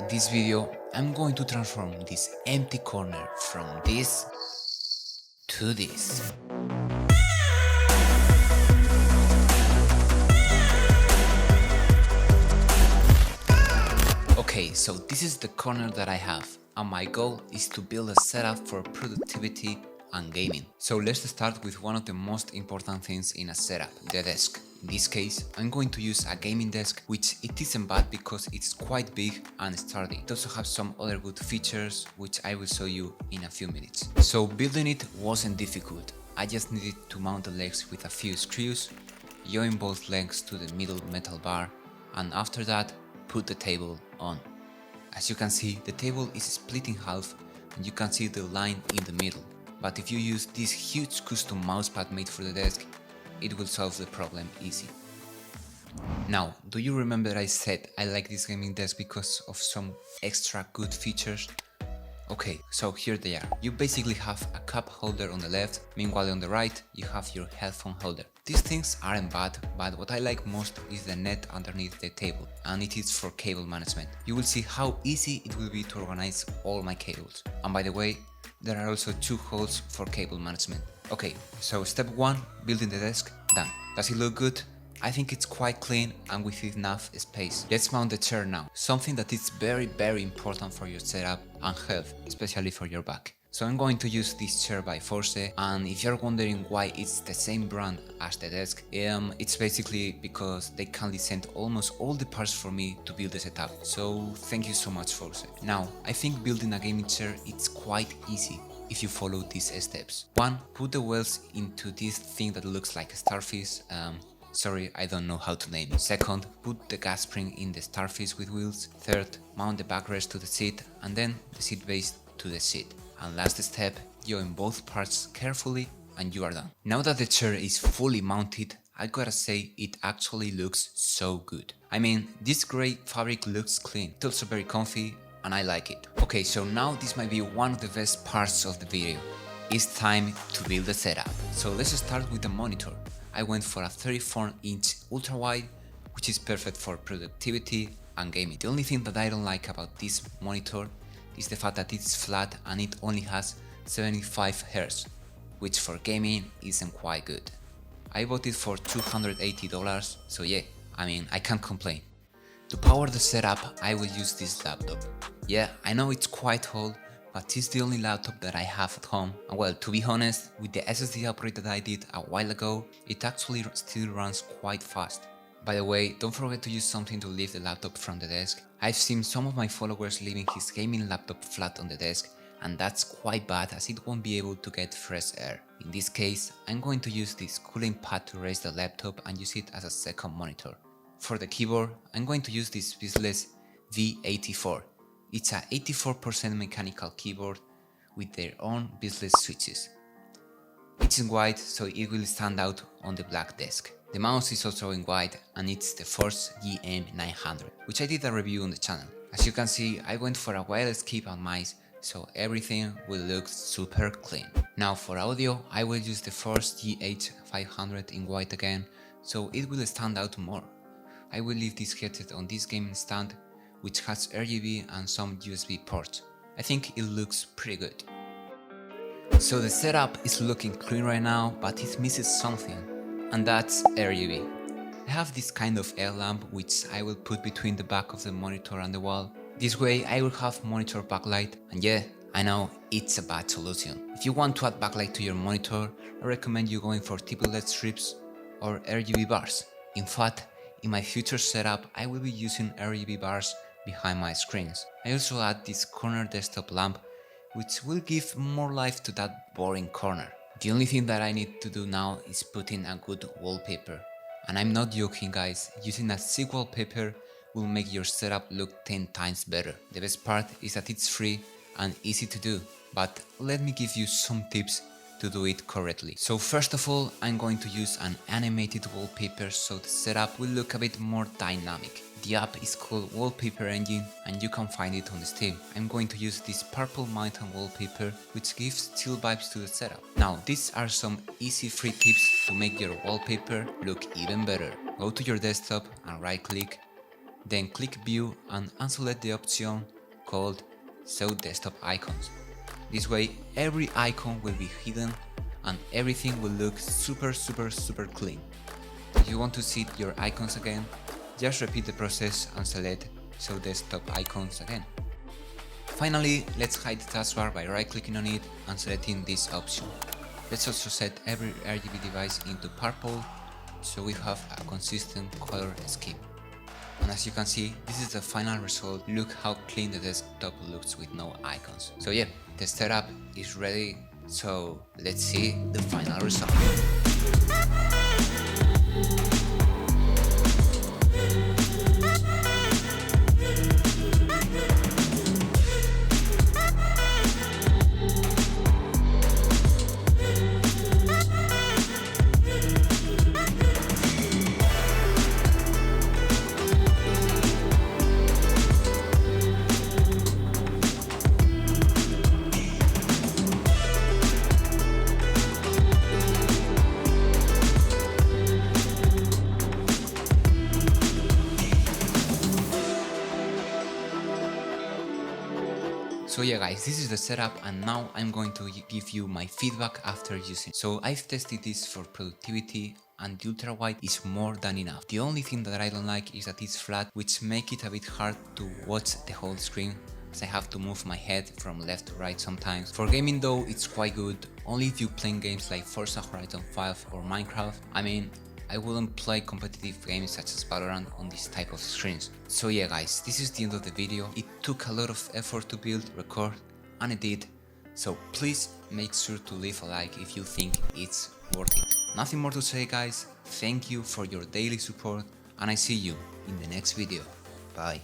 In this video, I'm going to transform this empty corner from this to this. Okay, so this is the corner that I have, and my goal is to build a setup for productivity and gaming. So let's start with one of the most important things in a setup, the desk. In this case, I'm going to use a gaming desk, which it isn't bad because it's quite big and sturdy. It also has some other good features, which I will show you in a few minutes. So building it wasn't difficult. I just needed to mount the legs with a few screws, join both legs to the middle metal bar, and after that, put the table on. As you can see, the table is split in half and you can see the line in the middle. But if you use this huge custom mousepad made for the desk, it will solve the problem easy. Now, do you remember I said I like this gaming desk because of some extra good features? Okay, so here they are. You basically have a cup holder on the left, meanwhile on the right you have your headphone holder. These things aren't bad, but what I like most is the net underneath the table, and it is for cable management. You will see how easy it will be to organize all my cables. And by the way, there are also two holes for cable management. Okay, so step 1, building the desk, done. Does it look good? I think it's quite clean and with enough space. Let's mount the chair now, something that is very important for your setup and health, especially for your back. So I'm going to use this chair by Force, and if you're wondering why it's the same brand as the desk, it's basically because they kindly sent almost all the parts for me to build the setup, so thank you so much Force. Now, I think building a gaming chair it's quite easy if you follow these steps. 1. Put the wheels into this thing that looks like a starfish. Sorry, I don't know how to name it. 2nd, put the gas spring in the starfish with wheels. 3rd, mount the backrest to the seat and then the seat base to the seat. And last step, join both parts carefully and you are done. Now that the chair is fully mounted, I gotta say it actually looks so good. I mean, this grey fabric looks clean, it's also very comfy and I like it. Okay, so now this might be one of the best parts of the video. It's time to build the setup. So let's start with the monitor. I went for a 34-inch ultra-wide, which is perfect for productivity and gaming. The only thing that I don't like about this monitor is the fact that it's flat and it only has 75 Hz, which for gaming isn't quite good. I bought it for $280, so yeah, I mean, I can't complain. To power the setup, I will use this laptop. Yeah, I know it's quite old, but it's the only laptop that I have at home, and well, to be honest, with the SSD upgrade that I did a while ago, it actually still runs quite fast. By the way, don't forget to use something to lift the laptop from the desk. I've seen some of my followers leaving his gaming laptop flat on the desk, and that's quite bad as it won't be able to get fresh air. In this case, I'm going to use this cooling pad to raise the laptop and use it as a second monitor. For the keyboard, I'm going to use this Beazless V84. It's a 84% mechanical keyboard with their own beazless switches. It's in white, so it will stand out on the black desk. The mouse is also in white and it's the Force GM900, which I did a review on the channel. As you can see, I went for a wireless keypad mice, so everything will look super clean. Now for audio, I will use the Force GH500 in white again, so it will stand out more. I will leave this headset on this gaming stand, which has RGB and some USB ports. I think it looks pretty good. So the setup is looking clean right now, but it misses something, and that's RGB. I have this kind of air lamp which I will put between the back of the monitor and the wall. This way I will have monitor backlight, and yeah, I know it's a bad solution. If you want to add backlight to your monitor, I recommend you going for TP LED strips or RGB bars. In fact, in my future setup I will be using RGB bars behind my screens. I also add this corner desktop lamp, which will give more life to that boring corner. The only thing that I need to do now is put in a good wallpaper. And I'm not joking guys, using a sick wallpaper will make your setup look 10 times better. The best part is that it's free and easy to do, but let me give you some tips to do it correctly. So first of all, I'm going to use an animated wallpaper so the setup will look a bit more dynamic. The app is called Wallpaper Engine and you can find it on Steam. I'm going to use this purple mountain wallpaper which gives chill vibes to the setup. Now these are some easy free tips to make your wallpaper look even better. Go to your desktop and right click, Then click View and unselect the option called Show Desktop Icons. This way every icon will be hidden and everything will look super clean. If you want to see your icons again, just repeat the process and select Show Desktop Icons again. Finally, let's hide the taskbar by right clicking on it and selecting this option. Let's also set every RGB device into purple so we have a consistent color scheme. And as you can see, this is the final result. Look how clean the desktop looks with no icons. So yeah, the setup is ready, so let's see the final result. So yeah guys, this is the setup and now I'm going to give you my feedback after using it. So I've tested this for productivity and the ultra wide is more than enough. The only thing that I don't like is that it's flat, which make it a bit hard to watch the whole screen as I have to move my head from left to right sometimes. For gaming though, it's quite good, only if you play games like Forza Horizon 5 or Minecraft. I mean, I wouldn't play competitive games such as Valorant on this type of screens. So yeah guys, this is the end of the video. It took a lot of effort to build, record and edit, so please make sure to leave a like if you think it's worth it. Nothing more to say guys, thank you for your daily support and I see you in the next video. Bye.